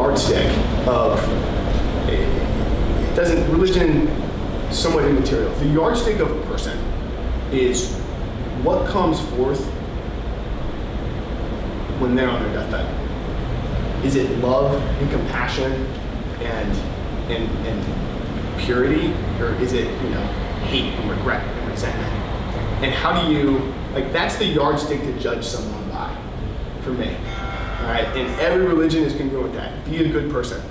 yardstick of, religion is somewhat immaterial. The yardstick of a person is what comes forth when they're on their deathbed. Is it love and compassion and purity, or is it, hate and regret and resentment? And how do you, that's the yardstick to judge someone by, for me. All right, and every religion is congruent with that. Be a good person.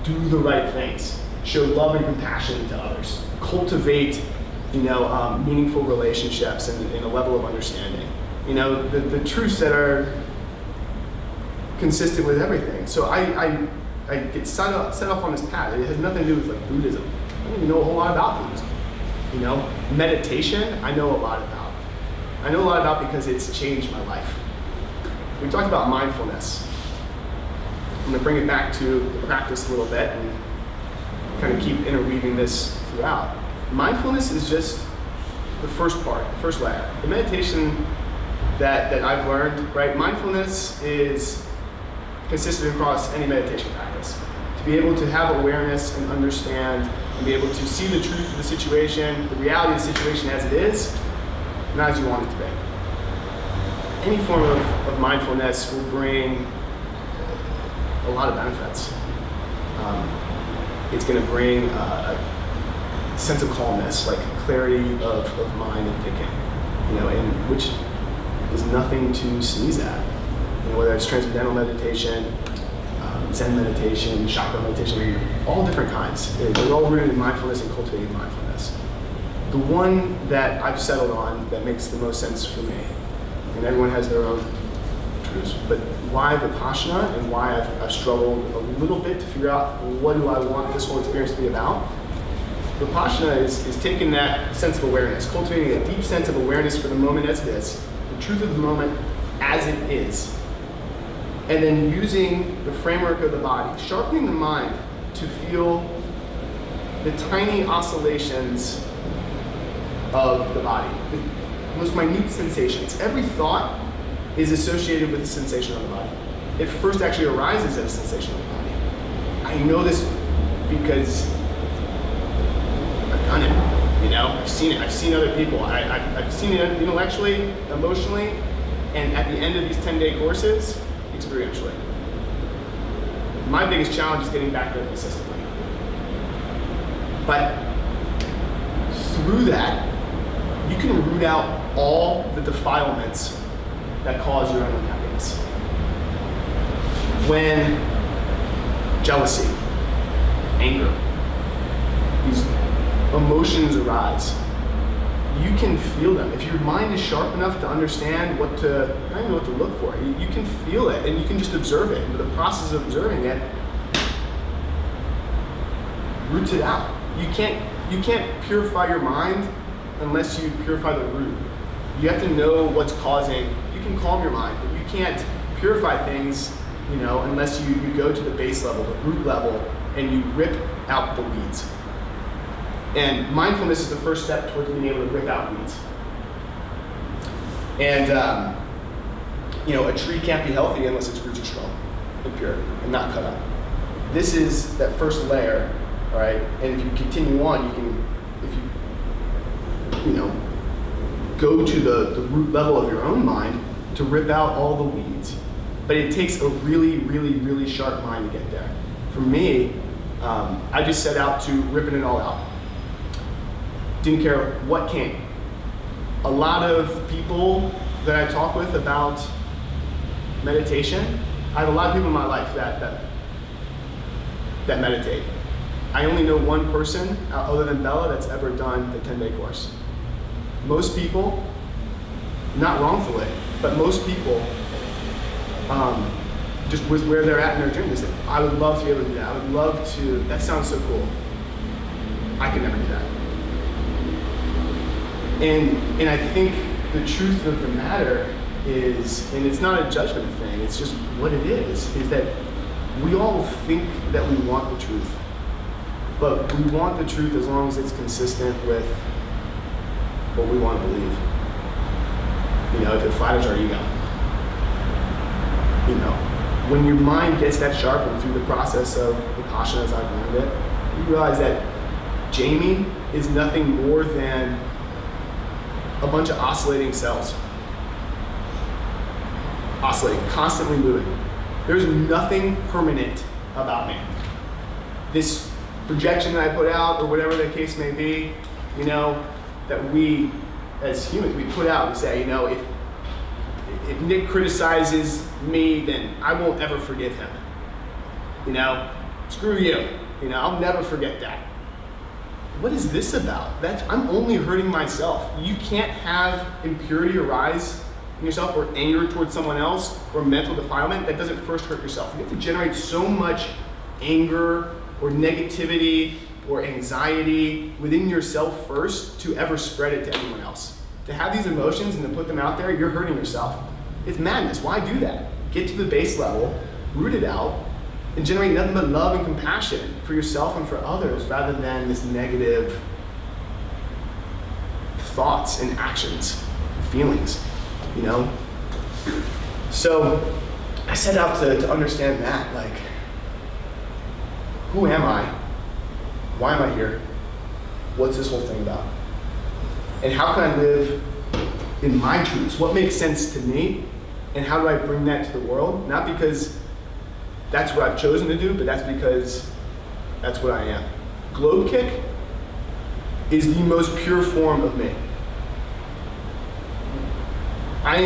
Do the right things. Show love and compassion to others. Cultivate, meaningful relationships and a level of understanding. The truths that are consistent with everything. So I get set off on this path. It has nothing to do with Buddhism. I don't even know a whole lot about Buddhism. Meditation, I know a lot about. I know a lot about because it's changed my life. We talked about mindfulness. I'm going to bring it back to practice a little bit and kind of keep interweaving this throughout. Mindfulness is just the first part, the first layer. The meditation that I've learned, right? Mindfulness is consistent across any meditation practice. To be able to have awareness and understand and be able to see the truth of the situation, the reality of the situation as it is, not as you want it to be. Any form of mindfulness will bring a lot of benefits. It's going to bring a sense of calmness, clarity of mind and thinking, and which is nothing to sneeze at. Whether it's transcendental meditation, Zen meditation, chakra meditation, all different kinds. They're all rooted in mindfulness and cultivating mindfulness. The one that I've settled on that makes the most sense for me, and everyone has their own truths, but why Vipassana and why I've struggled a little bit to figure out what do I want this whole experience to be about. Vipassana is taking that sense of awareness, cultivating a deep sense of awareness for the moment as it is, the truth of the moment as it is, and then using the framework of the body, sharpening the mind to feel the tiny oscillations of the body, the most minute sensations. Every thought is associated with a sensation on the body. It first actually arises as a sensation on the body. I know this because I've done it, I've seen it. I've seen other people. I've seen it intellectually, emotionally, and at the end of these 10-day courses, experientially. My biggest challenge is getting back there consistently. But through that, you can root out all the defilements that cause your own unhappiness. When jealousy, anger, these emotions arise, you can feel them. If your mind is sharp enough to understand I don't know what to look for. You can feel it and you can just observe it. And the process of observing it roots it out. You can't purify your mind unless you purify the root. You have to know what's causing. You can calm your mind, but you can't purify things, unless you go to the base level, the root level, and you rip out the weeds. And mindfulness is the first step towards being able to rip out weeds. And a tree can't be healthy unless its roots are strong and pure and not cut up. This is that first layer, all right? And if you continue on, you can, if you go to the root level of your own mind to rip out all the weeds. But it takes a really, really, really sharp mind to get there. For me, I just set out to ripping it all out. Didn't care what came. A lot of people that I talk with about meditation, I have a lot of people in my life that meditate. I only know one person, other than Bella, that's ever done the 10-day course. Most people, not wrongfully, but most people, just with where they're at in their journey, they say, I would love to be able to do that. I would love to, that sounds so cool. I could never do that. And I think the truth of the matter is, and it's not a judgment thing, it's just what it is that we all think that we want the truth. But we want the truth as long as it's consistent with what we want to believe. If it flatters our ego. when your mind gets that sharpened through the process of Vipassana as I've learned it, you realize that Jamie is nothing more than a bunch of oscillating cells. Oscillating, constantly moving. There's nothing permanent about me. This projection that I put out, or whatever the case may be, you know, that we, as humans, we put out and say, you know, if Nick criticizes me, then I won't ever forgive him. You know, screw you. You know, I'll never forget that. What is this about? I'm only hurting myself. You can't have impurity arise in yourself, or anger towards someone else, or mental defilement that doesn't first hurt yourself. You have to generate so much anger or negativity or anxiety within yourself first to ever spread it to anyone else. To have these emotions and to put them out there, you're hurting yourself. It's madness. Why do that? Get to the base level, root it out, and generate nothing but love and compassion for yourself and for others, rather than this negative thoughts and actions, feelings, you know? So I set out to understand that, like, who am I? Why am I here? What's this whole thing about? And how can I live in my truths? What makes sense to me? And how do I bring that to the world? Not because that's what I've chosen to do, but that's because that's what I am. GlobeKick is the most pure form of me. I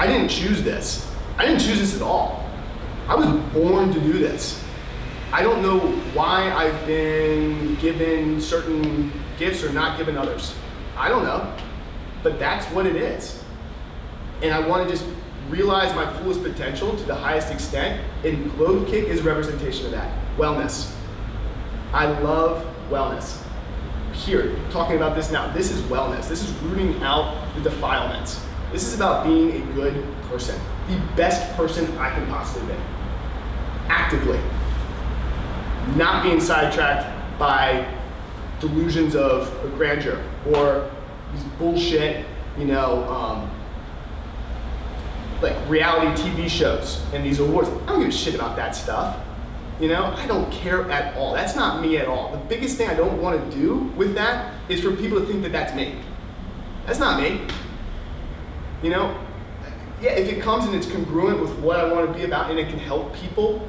didn't choose this. I didn't choose this at all. I was born to do this. I don't know why I've been given certain gifts or not given others. I don't know, but that's what it is. And I want to just realize my fullest potential to the highest extent, and GlobeKick is a representation of that. Wellness. I love wellness. Here, talking about this now, this is wellness. This is rooting out the defilements. This is about being a good person, the best person I can possibly be. Actively. Not being sidetracked by delusions of grandeur or these bullshit, you know, like reality TV shows and these awards. I don't give a shit about that stuff. You know, I don't care at all. That's not me at all. The biggest thing I don't want to do with that is for people to think that that's me. That's not me. You know, yeah, if it comes and it's congruent with what I want to be about and it can help people,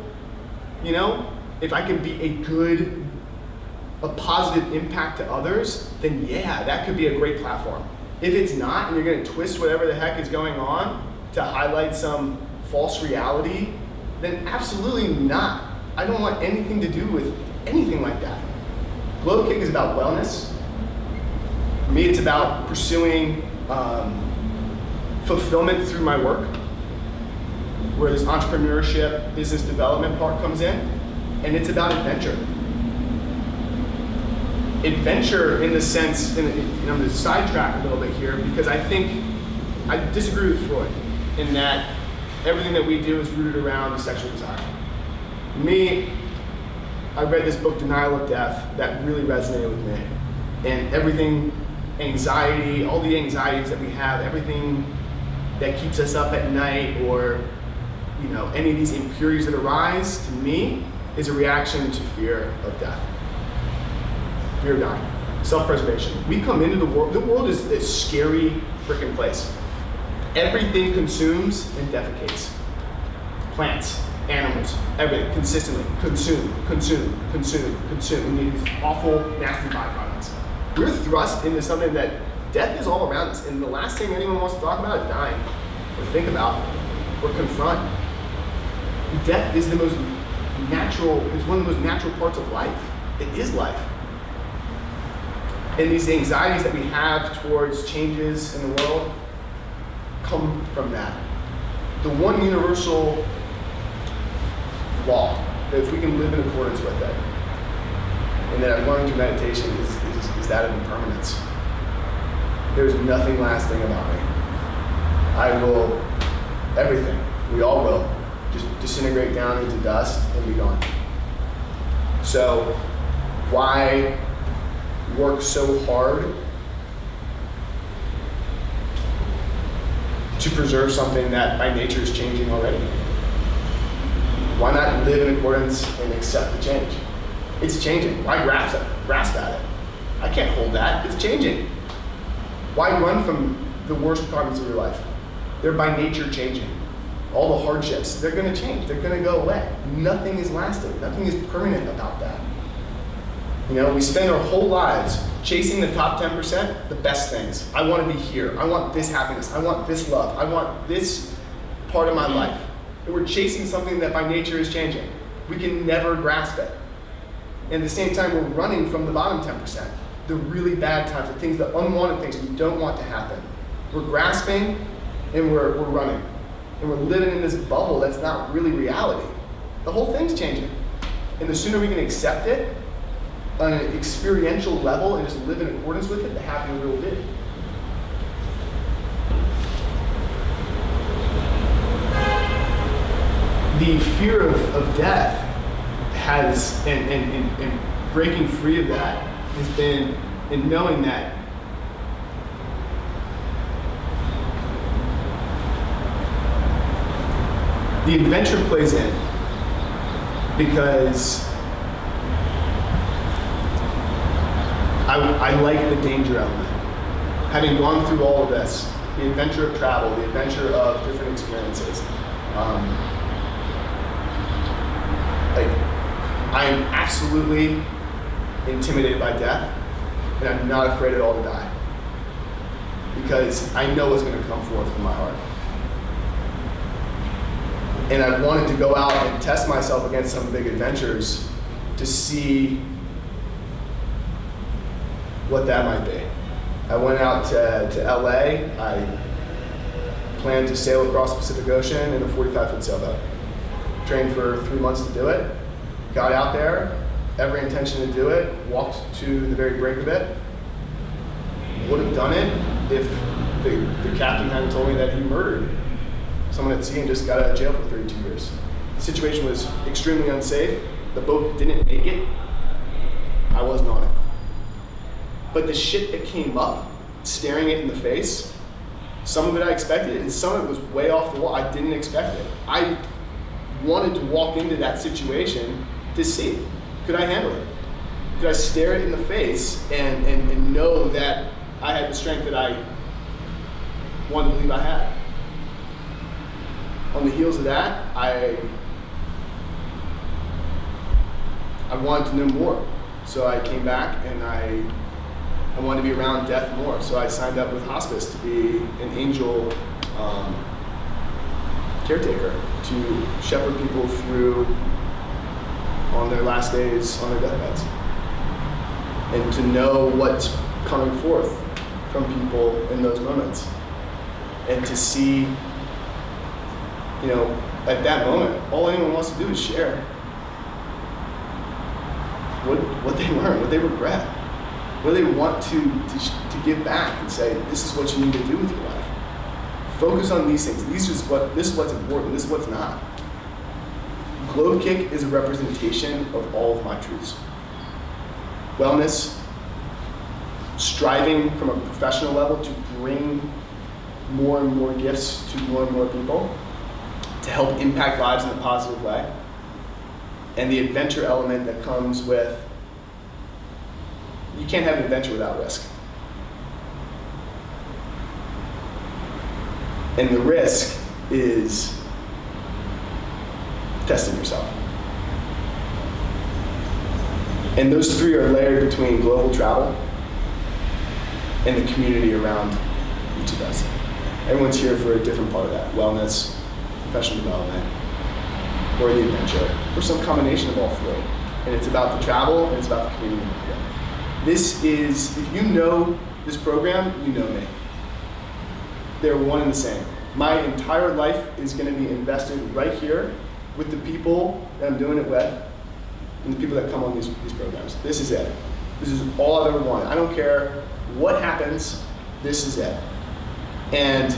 you know, if I can be a positive impact to others, then yeah, that could be a great platform. If it's not, and you're gonna twist whatever the heck is going on to highlight some false reality, then absolutely not. I don't want anything to do with anything like that. GlobeKick is about wellness. For me, it's about pursuing fulfillment through my work, where this entrepreneurship, business development part comes in, and it's about adventure. Adventure in the sense, and I'm going to sidetrack a little bit here, because I think I disagree with Freud in that everything that we do is rooted around sexual desire. Me, I read this book, Denial of Death, that really resonated with me. And everything, anxiety, all the anxieties that we have, everything that keeps us up at night, or you know, any of these impurities that arise, to me, is a reaction to fear of death. Fear of dying. Self-preservation. We come into the world is a scary freaking place. Everything consumes and defecates. Plants, animals, everything, consistently. Consume. We need these awful, nasty byproducts. We're thrust into something that death is all around us, and the last thing anyone wants to talk about is dying, or think about, or confront. Death is the most natural, it's one of the most natural parts of life. It is life. And these anxieties that we have towards changes in the world come from that. The one universal law, that if we can live in accordance with it, and that I've learned through meditation, is that of impermanence. There's nothing lasting about me. I will, everything, we all will, just disintegrate down into dust and be gone. So why work so hard to preserve something that by nature is changing already? live in accordance and accept the change. It's changing. Why grasp at it? I can't hold that. It's changing. Why run from the worst requirements of your life? They're by nature changing. All the hardships, they're going to change. They're going to go away. Nothing is lasting. Nothing is permanent about that. You know, we spend our whole lives chasing the top 10%, the best things. I want to be here. I want this happiness. I want this love. I want this part of my life. And we're chasing something that by nature is changing. We can never grasp it. And at the same time, we're running from the bottom 10%, the really bad times, the things, the unwanted things we don't want to happen. We're grasping and we're running. And we're living in this bubble that's not really reality. The whole thing's changing. And the sooner we can accept it on an experiential level and just live in accordance with it, the happier we'll be. The fear of death has, and breaking free of that, has been in knowing that the adventure plays in because I like the danger element. Having gone through all of this, the adventure of travel, the adventure of different experiences, I am absolutely intimidated by death, and I'm not afraid at all to die. Because I know what's going to come forth from my heart. And I wanted to go out and test myself against some big adventures to see what that might be. I went out to LA. I planned to sail across the Pacific Ocean in a 45-foot sailboat. Trained for 3 months to do it. Got out there, every intention to do it, walked to the very brink of it. Would have done it if the captain hadn't told me that he murdered someone at sea and just got out of jail for 32 years. The situation was extremely unsafe. The boat didn't make it. I wasn't on it. But the shit that came up, staring it in the face, some of it I expected, and some of it was way off the wall. I didn't expect it. I wanted to walk into that situation to see, could I handle it? Could I stare it in the face and know that I had the strength that I wanted to believe I had? On the heels of that, I wanted to know more. So I came back and I wanted to be around death more. So I signed up with hospice to be an angel caretaker, to shepherd people through on their last days on their deathbeds. And to know what's coming forth from people in those moments. And to see, you know, at that moment, all anyone wants to do is share what they learned, what they regret, what they want to give back and say, this is what you need to do with your life. Focus on these things. This is what's important, this is what's not. GlobeKick is a representation of all of my truths. Wellness, striving from a professional level to bring more and more gifts to more and more people, to help impact lives in a positive way, and the adventure element that comes with, you can't have an adventure without risk. And the risk is testing yourself. And those three are layered between global travel and the community around each of us. Everyone's here for a different part of that: wellness, professional development, or the adventure, or some combination of all three. And it's about the travel, and it's about the community. This is, if you know this program, you know me. They're one and the same. My entire life is going to be invested right here with the people that I'm doing it with, and the people that come on these programs. This is it. This is all I've ever wanted. I don't care what happens, this is it. And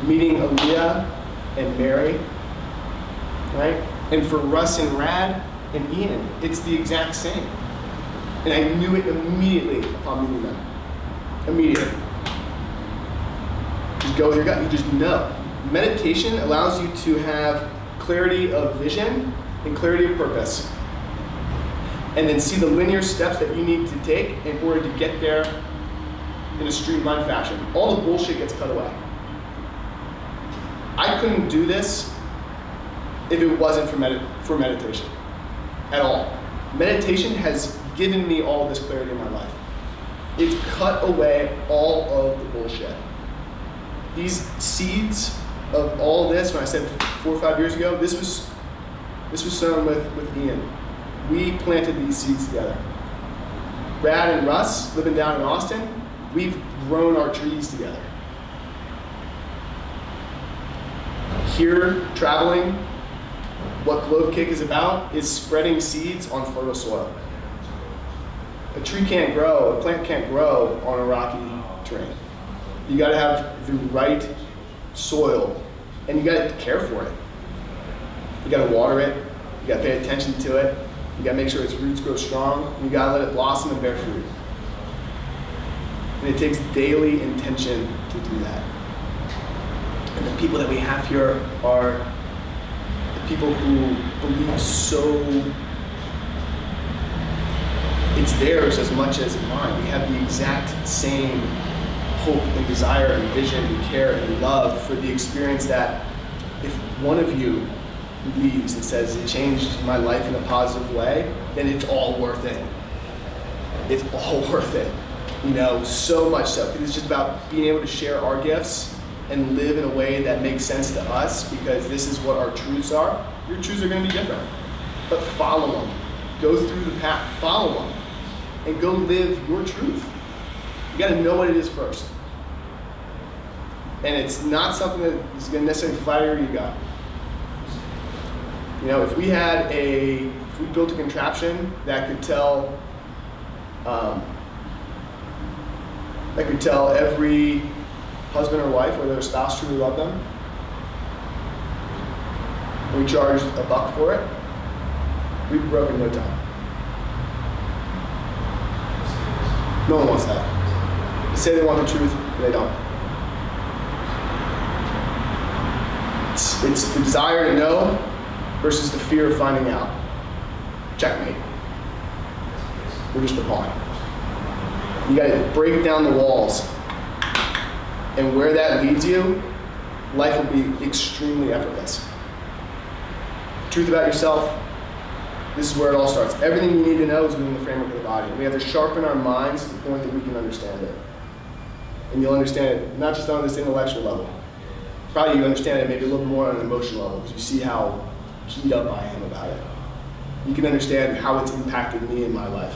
meeting Aaliyah and Mary, right? And for Russ and Rad and Ian, it's the exact same. And I knew it immediately upon meeting them. Immediately. Just go with your gut, you just know. Meditation allows you to have clarity of vision and clarity of purpose, and then see the linear steps that you need to take in order to get there in a streamlined fashion. All the bullshit gets cut away. I couldn't do this if it wasn't for meditation at all. Meditation has given me all this clarity in my life. It's cut away all of the bullshit. These seeds of all this, when I said 4 or 5 years ago, this was sown with Ian. We planted these seeds together. Brad and Russ, living down in Austin, we've grown our trees together. Here, traveling, what GlobeKick is about is spreading seeds on fertile soil. A tree can't grow, a plant can't grow on a rocky terrain. You gotta have the right soil, and you gotta care for it. You gotta water it, you gotta pay attention to it, you gotta make sure its roots grow strong, and you gotta let it blossom and bear fruit. And it takes daily intention to do that. And the people that we have here are the people who believe so it's theirs as much as mine. We have the exact same hope and desire and vision and care and love for the experience that if one of you leaves and says it changed my life in a positive way, then it's all worth it. It's all worth it. You know, so much so. It's just about being able to share our gifts and live in a way that makes sense to us, because this is what our truths are. Your truths are going to be different, but follow them. Go through the path, follow them, and go live your truth. You got to know what it is first. And it's not something that is going to necessarily flatter your ego. You know, if we built a contraption that could tell every husband or wife whether their spouse truly loved them, and we charged $1 for it, we'd be broke in no time. No one wants that. They say they want the truth, but they don't. It's the desire to know versus the fear of finding out. Checkmate. We're just a pawn. You gotta break down the walls. And where that leads you, life will be extremely effortless. Truth about yourself, this is where it all starts. Everything you need to know is within the framework of the body. We have to sharpen our minds to the point that we can understand it. And you'll understand it not just on this intellectual level. Probably you understand it maybe a little more on an emotional level, because you see how keyed up I am about it. You can understand how it's impacted me in my life.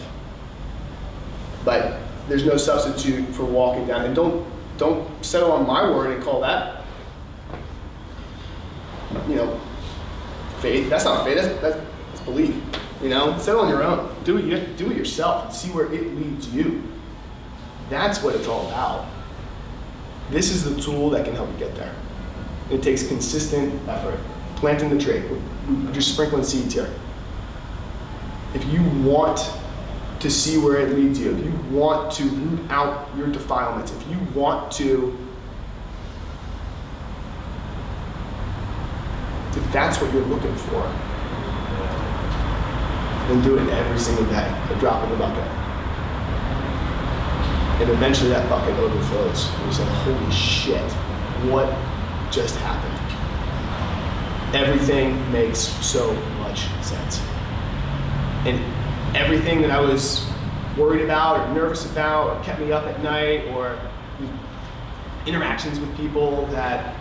But there's no substitute for walking down. And don't settle on my word and call that, you know, faith. That's not faith, that's belief. You know, settle on your own. Do it yourself and see where it leads you. That's what it's all about. This is the tool that can help you get there. It takes consistent effort. Planting the tree. We're just sprinkling seeds here. If you want to see where it leads you, if you want to root out your defilements, if you want to, if that's what you're looking for, then do it every single day, a drop in the bucket. And eventually that bucket overflows. And you say, holy shit, what just happened? Everything makes so much sense. And everything that I was worried about or nervous about or kept me up at night, or interactions with people that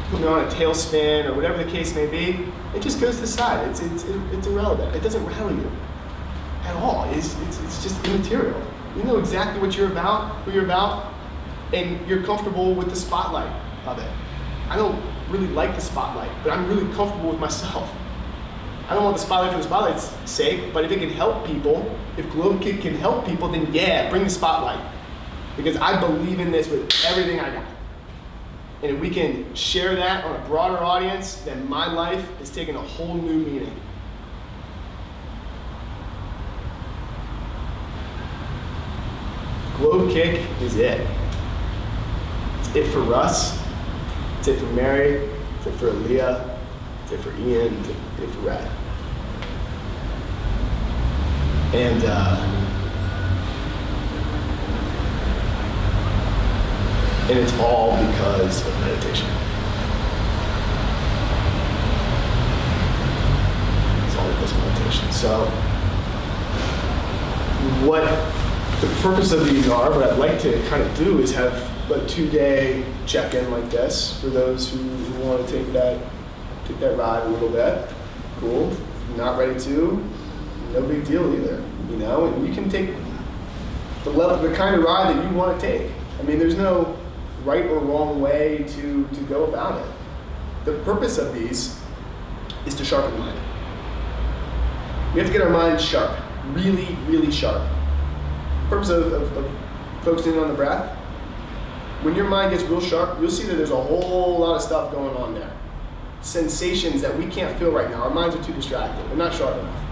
put me on a tailspin or whatever the case may be, it just goes to the side. It's irrelevant. It doesn't rattle you at all. It's just immaterial. You know exactly what you're about, who you're about, and you're comfortable with the spotlight of it. I don't really like the spotlight, but I'm really comfortable with myself. I don't want the spotlight for the spotlight's sake, but if it can help people, if GlobeKick can help people, then yeah, bring the spotlight. Because I believe in this with everything I got. And if we can share that on a broader audience, then my life is taking a whole new meaning. GlobeKick is it. It's it for Russ, it's it for Mary, it's it for Aaliyah, A for Ian, A for Red. And it's all because of meditation. It's all because of meditation. So what the purpose of these are, what I'd like to kind of do is have a 2-day check-in like this for those who want to take that ride a little bit. Cool. If you're not ready to, no big deal either. You know, and you can take the kind of ride that you want to take. I mean, there's no right or wrong way to go about it. The purpose of these is to sharpen the mind. We have to get our minds sharp, really, really sharp. The purpose of focusing on the breath, when your mind gets real sharp, you'll see that there's a whole lot of stuff going on there. Sensations that we can't feel right now. Our minds are too distracted. They're not sharp enough.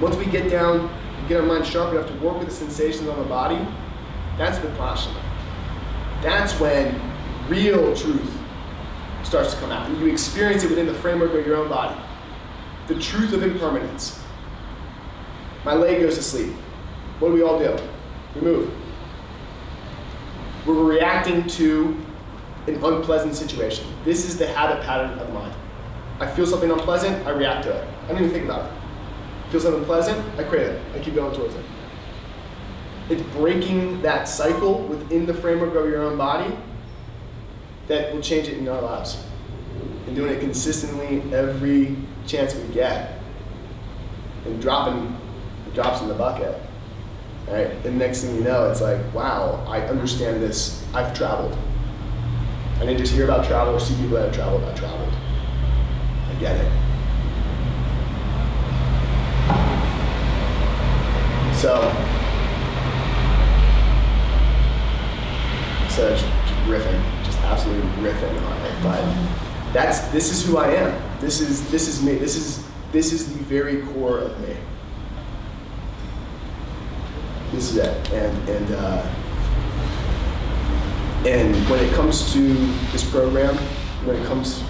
Once we get down, get our mind sharp enough to work with the sensations on the body, that's Vipassana. That's when real truth starts to come out. And you experience it within the framework of your own body. The truth of impermanence. My leg goes to sleep. What do we all do? We move. We're reacting to an unpleasant situation. This is the habit pattern of the mind. I feel something unpleasant, I react to it. I don't even think about it. Feel something pleasant, I crave it. I keep going towards it. It's breaking that cycle within the framework of your own body that will change it in our lives. And doing it consistently every chance we get. And dropping the drops in the bucket. Right? And next thing you know, it's like, wow, I understand this. I've traveled. I didn't just hear about travel or see people that have traveled. I traveled. I get it. So just riffing, just absolutely riffing on it. But this is who I am. This is me. This is the very core of me. This is it. And when it comes to this program, when it comes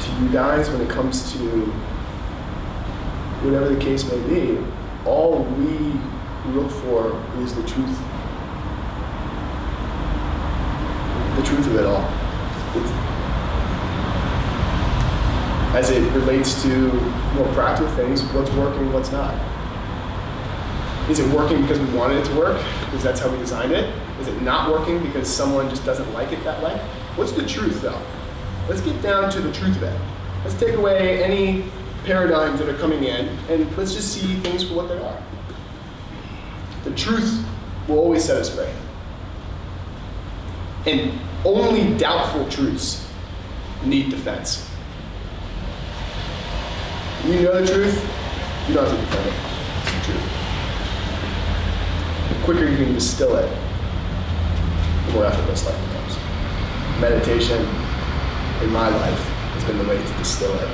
to you guys, when it comes to whatever the case may be, all we look for is the truth. The truth of it all. As it relates to more practical things, what's working, what's not. Is it working because we wanted it to work? Because that's how we designed it? Is it not working because someone just doesn't like it that way? What's the truth, though? Let's get down to the truth of it. Let's take away any paradigms that are coming in, and let's just see things for what they are. The truth will always set us free. And only doubtful truths need defense. You know the truth, you don't have to defend it. It's the truth. The quicker you can distill it, the more effortless life becomes. Meditation, in my life, has been the way to distill it.